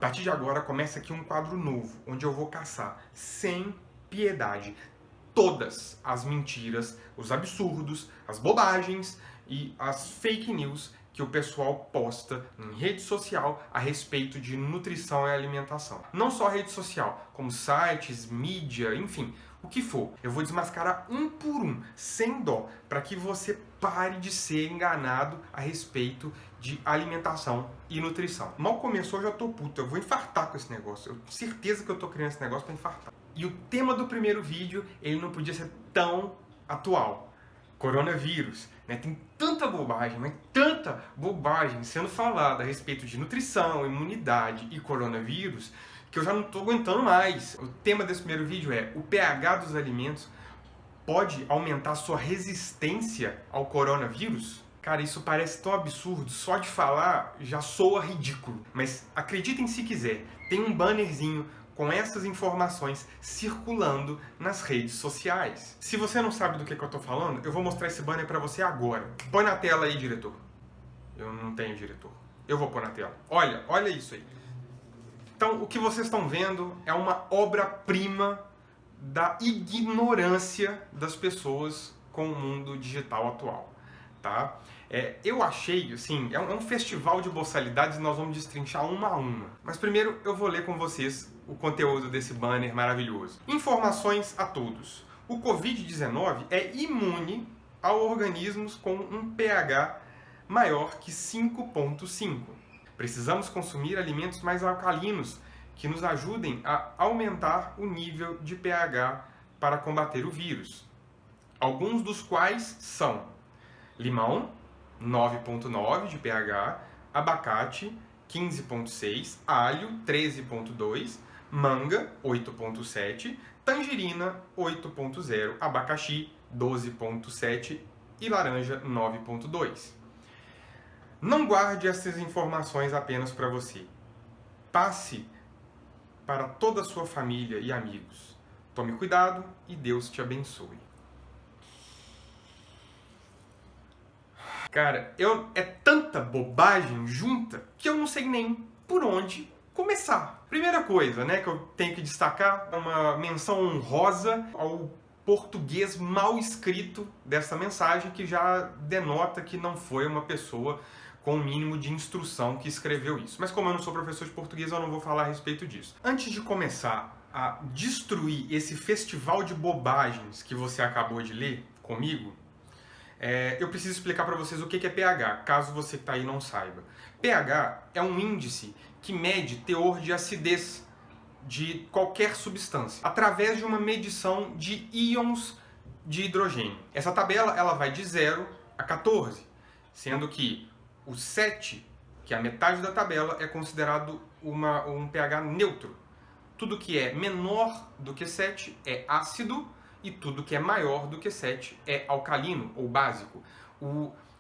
A partir de agora começa aqui um quadro novo, onde eu vou caçar sem piedade todas as mentiras, os absurdos, as bobagens e as fake news que o pessoal posta em rede social a respeito de nutrição e alimentação. Não só rede social, como sites, mídia, enfim, o que for. Eu vou desmascarar um por um, sem dó, para que você pare de ser enganado a respeito de alimentação e nutrição. Mal começou, eu já tô puto. Eu vou infartar com esse negócio. Eu tenho certeza que eu tô criando esse negócio para infartar. E o tema do primeiro vídeo, ele não podia ser tão atual. Coronavírus, né? Tem tanta bobagem, mas tanta bobagem sendo falada a respeito de nutrição, imunidade e coronavírus, que eu já não estou aguentando mais. O tema desse primeiro vídeo é: o pH dos alimentos pode aumentar sua resistência ao coronavírus? Cara, isso parece tão absurdo, só de falar já soa ridículo. Mas acreditem se quiser, tem um bannerzinho com essas informações circulando nas redes sociais. Se você não sabe do que eu estou falando, eu vou mostrar esse banner para você agora. Põe na tela aí, diretor. Eu não tenho diretor. Eu vou pôr na tela. Olha isso aí. Então, o que vocês estão vendo é uma obra-prima da ignorância das pessoas com o mundo digital atual, tá? Eu achei, assim, é um festival de boçalidades e nós vamos destrinchar uma a uma. Mas primeiro eu vou ler com vocês o conteúdo desse banner maravilhoso. Informações a todos. O Covid-19 é imune a organismos com um pH maior que 5,5. Precisamos consumir alimentos mais alcalinos que nos ajudem a aumentar o nível de pH para combater o vírus. Alguns dos quais são limão, 9,9 de pH, abacate, 15,6, alho, 13,2, manga, 8,7, tangerina, 8,0, abacaxi, 12,7 e laranja, 9,2. Não guarde essas informações apenas para você. Passe para toda a sua família e amigos. Tome cuidado e Deus te abençoe. Cara, é tanta bobagem junta que eu não sei nem por onde começar. Primeira coisa, né, que eu tenho que destacar é uma menção honrosa ao português mal escrito dessa mensagem, que já denota que não foi uma pessoa com o mínimo de instrução que escreveu isso. Mas como eu não sou professor de português, eu não vou falar a respeito disso. Antes de começar a destruir esse festival de bobagens que você acabou de ler comigo, eu preciso explicar para vocês o que é pH, caso você que está aí não saiba. pH é um índice que mede teor de acidez de qualquer substância, através de uma medição de íons de hidrogênio. Essa tabela ela vai de 0 a 14, sendo que o 7, que é a metade da tabela, é considerado um pH neutro. Tudo que é menor do que 7 é ácido e tudo que é maior do que 7 é alcalino ou básico.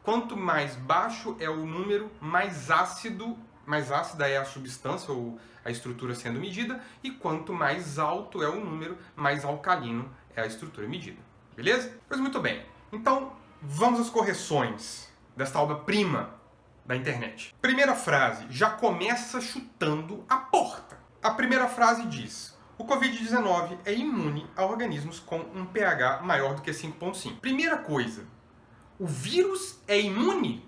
Quanto mais baixo é o número, mais ácida é a substância ou a estrutura sendo medida, e quanto mais alto é o número, mais alcalino é a estrutura medida. Beleza? Pois muito bem. Então, vamos às correções desta obra-prima da internet. Primeira frase, já começa chutando a porta. A primeira frase diz: o Covid-19 é imune a organismos com um pH maior do que 5,5. Primeira coisa, o vírus é imune?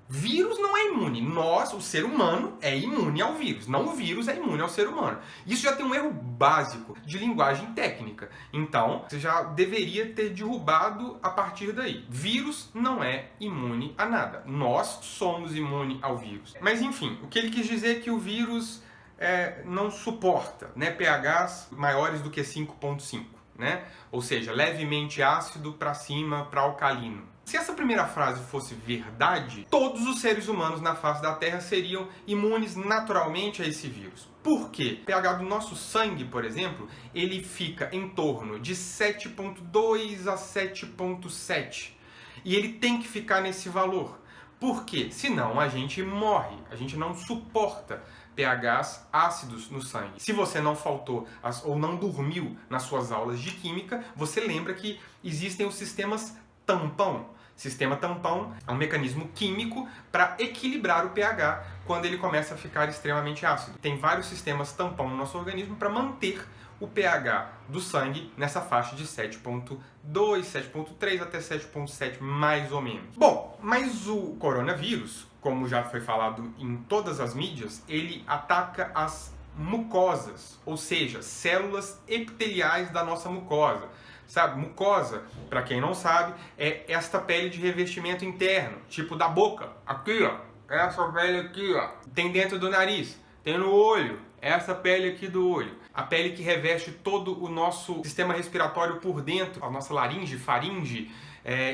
Vírus não é imune. Nós, o ser humano, é imune ao vírus. Não o vírus é imune ao ser humano. Isso já tem um erro básico de linguagem técnica. Então, você já deveria ter derrubado a partir daí. Vírus não é imune a nada. Nós somos imunes ao vírus. Mas enfim, o que ele quis dizer é que o vírus não suporta, né, pHs maiores do que 5,5. Né? Ou seja, levemente ácido para cima, para alcalino. Se essa primeira frase fosse verdade, todos os seres humanos na face da Terra seriam imunes naturalmente a esse vírus. Por quê? O pH do nosso sangue, por exemplo, ele fica em torno de 7,2 a 7,7. E ele tem que ficar nesse valor. Por quê? Senão a gente morre, a gente não suporta pHs ácidos no sangue. Se você não faltou ou não dormiu nas suas aulas de química, você lembra que existem os sistemas tampão. Sistema tampão é um mecanismo químico para equilibrar o pH quando ele começa a ficar extremamente ácido. Tem vários sistemas tampão no nosso organismo para manter o pH do sangue nessa faixa de 7.2, 7.3 até 7.7 mais ou menos. Bom, mas o coronavírus, como já foi falado em todas as mídias, ele ataca as mucosas, ou seja, células epiteliais da nossa mucosa. Sabe, mucosa, para quem não sabe, é esta pele de revestimento interno, tipo da boca, aqui ó, essa pele aqui ó, tem dentro do nariz, tem no olho, essa pele aqui do olho, a pele que reveste todo o nosso sistema respiratório por dentro, a nossa laringe, faringe,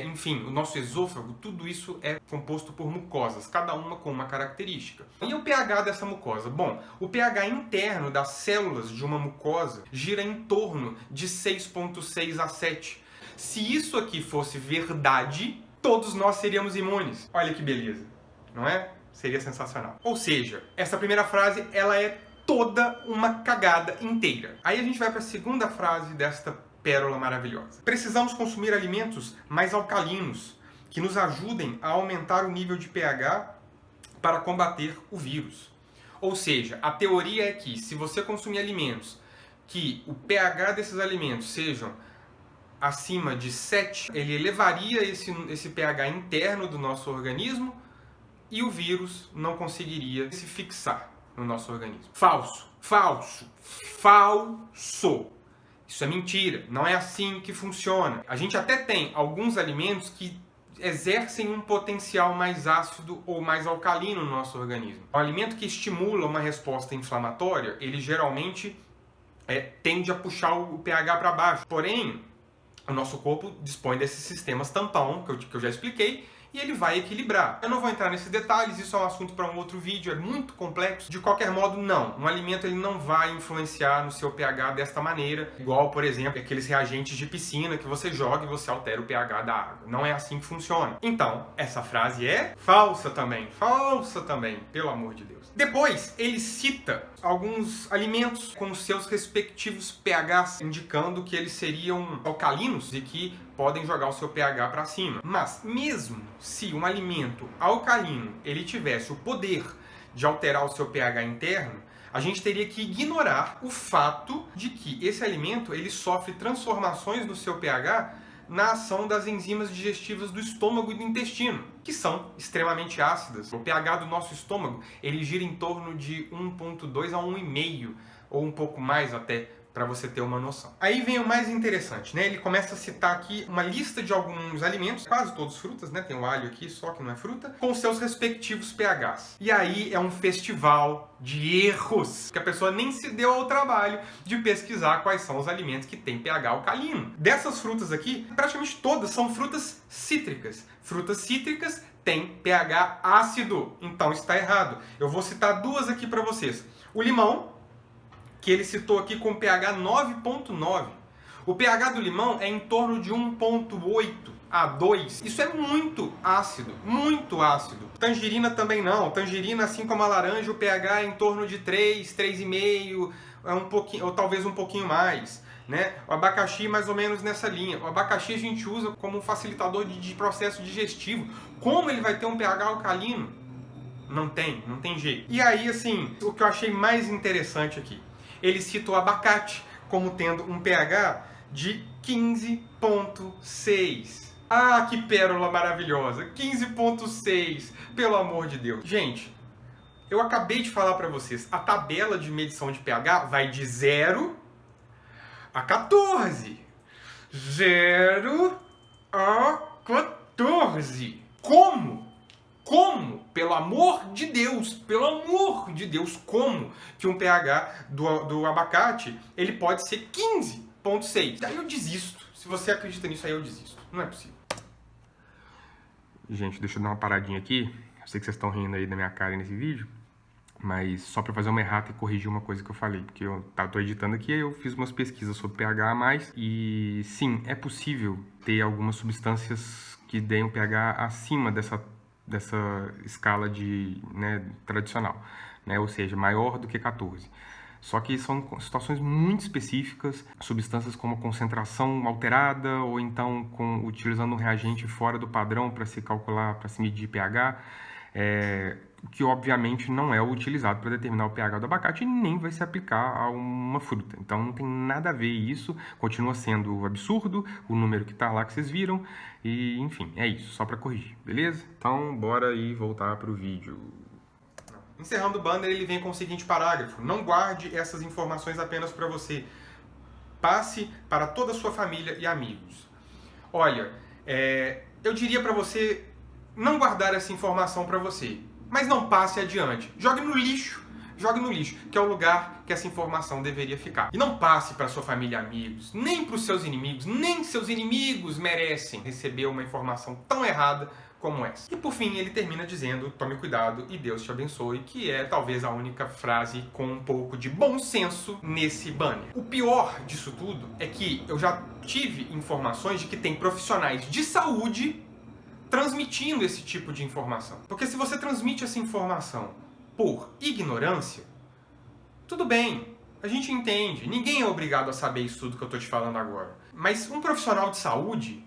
enfim, o nosso esôfago, tudo isso é composto por mucosas, cada uma com uma característica. E o pH dessa mucosa? Bom, o pH interno das células de uma mucosa gira em torno de 6.6 a 7. Se isso aqui fosse verdade, todos nós seríamos imunes. Olha que beleza, não é? Seria sensacional. Ou seja, essa primeira frase, ela é toda uma cagada inteira. Aí a gente vai para a segunda frase desta pérola maravilhosa. Precisamos consumir alimentos mais alcalinos, que nos ajudem a aumentar o nível de pH para combater o vírus. Ou seja, a teoria é que se você consumir alimentos que o pH desses alimentos sejam acima de 7, ele elevaria esse pH interno do nosso organismo e o vírus não conseguiria se fixar no nosso organismo. Falso, falso, falso. Isso é mentira, não é assim que funciona. A gente até tem alguns alimentos que exercem um potencial mais ácido ou mais alcalino no nosso organismo. O alimento que estimula uma resposta inflamatória, ele geralmente tende a puxar o pH para baixo. Porém, o nosso corpo dispõe desses sistemas tampão, que eu já expliquei, e ele vai equilibrar. Eu não vou entrar nesses detalhes, isso é um assunto para um outro vídeo, é muito complexo. De qualquer modo, não. Um alimento ele não vai influenciar no seu pH desta maneira, igual, por exemplo, aqueles reagentes de piscina que você joga e você altera o pH da água. Não é assim que funciona. Então, essa frase é falsa também, pelo amor de Deus. Depois, ele cita alguns alimentos com seus respectivos pHs, indicando que eles seriam alcalinos e que podem jogar o seu pH para cima. Mas mesmo se um alimento alcalino ele tivesse o poder de alterar o seu pH interno, a gente teria que ignorar o fato de que esse alimento ele sofre transformações no seu pH na ação das enzimas digestivas do estômago e do intestino, que são extremamente ácidas. O pH do nosso estômago ele gira em torno de 1.2 a 1,5 ou um pouco mais até, para você ter uma noção. Aí vem o mais interessante, né? Ele começa a citar aqui uma lista de alguns alimentos, quase todos frutas, né? Tem o alho aqui, só que não é fruta, com seus respectivos pHs. E aí é um festival de erros, que a pessoa nem se deu ao trabalho de pesquisar quais são os alimentos que têm pH alcalino. Dessas frutas aqui, praticamente todas são frutas cítricas. Frutas cítricas têm pH ácido, então está errado. Eu vou citar duas aqui para vocês. O limão, que ele citou aqui com pH 9.9. O pH do limão é em torno de 1.8 a 2. Isso é muito ácido, muito ácido. Tangerina também não. Tangerina, assim como a laranja, o pH é em torno de 3, 3,5, um pouquinho, ou talvez um pouquinho mais. Né? O abacaxi mais ou menos nessa linha. O abacaxi a gente usa como um facilitador de processo digestivo. Como ele vai ter um pH alcalino? Não tem jeito. E aí, assim, o que eu achei mais interessante aqui, ele cita o abacate como tendo um pH de 15.6. Ah, que pérola maravilhosa! 15.6, pelo amor de Deus. Gente, eu acabei de falar para vocês, a tabela de medição de pH vai de 0 a 14. 0 a 14. Como? Pelo amor de Deus, como que um pH do abacate ele pode ser 15.6? Aí eu desisto. Se você acredita nisso, aí eu desisto. Não é possível. Gente, deixa eu dar uma paradinha aqui. Eu sei que vocês estão rindo aí da minha cara nesse vídeo, mas só para fazer uma errata e corrigir uma coisa que eu falei, porque eu tô editando aqui, eu fiz umas pesquisas sobre pH a mais, e sim, é possível ter algumas substâncias que deem um pH acima dessa escala de, né, tradicional, né, ou seja, maior do que 14. Só que são situações muito específicas, substâncias como concentração alterada ou então utilizando um reagente fora do padrão para se calcular, para se medir pH, que obviamente não é utilizado para determinar o pH do abacate e nem vai se aplicar a uma fruta. Então não tem nada a ver isso, continua sendo absurdo o número que está lá que vocês viram e enfim, é isso, só para corrigir, beleza? Então bora aí voltar para o vídeo. Encerrando o banner, ele vem com o seguinte parágrafo: não guarde essas informações apenas para você, passe para toda a sua família e amigos. Olha, eu diria para você não guardar essa informação para você, mas não passe adiante. Jogue no lixo, que é o lugar que essa informação deveria ficar. E não passe para sua família e amigos, nem para os seus inimigos, nem seus inimigos merecem receber uma informação tão errada como essa. E por fim, ele termina dizendo: tome cuidado e Deus te abençoe, que é talvez a única frase com um pouco de bom senso nesse banner. O pior disso tudo é que eu já tive informações de que tem profissionais de saúde transmitindo esse tipo de informação. Porque se você transmite essa informação por ignorância, tudo bem, a gente entende, ninguém é obrigado a saber isso tudo que eu estou te falando agora. Mas um profissional de saúde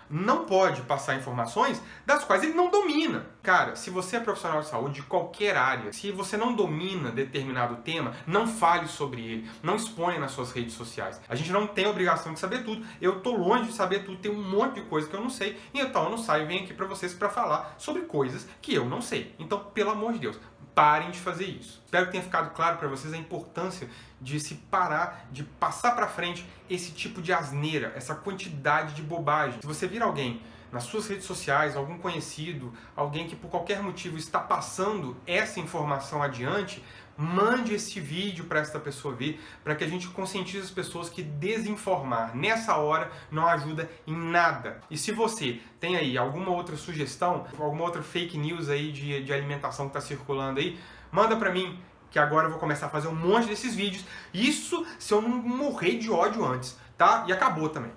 não pode passar informações das quais ele não domina. Cara, se você é profissional de saúde de qualquer área, se você não domina determinado tema, não fale sobre ele, não exponha nas suas redes sociais. A gente não tem a obrigação de saber tudo. Eu tô longe de saber tudo, tem um monte de coisa que eu não sei, e então eu não saio e venho aqui para vocês para falar sobre coisas que eu não sei. Então, pelo amor de Deus, parem de fazer isso. Espero que tenha ficado claro para vocês a importância de se parar, de passar para frente esse tipo de asneira, essa quantidade de bobagem. Se você vir alguém nas suas redes sociais, algum conhecido, alguém que por qualquer motivo está passando essa informação adiante, mande esse vídeo para essa pessoa ver, para que a gente conscientize as pessoas que desinformar nessa hora não ajuda em nada. E se você tem aí alguma outra sugestão, alguma outra fake news aí de alimentação que está circulando aí, manda para mim, que agora eu vou começar a fazer um monte desses vídeos. Isso se eu não morrer de ódio antes, tá? E acabou também.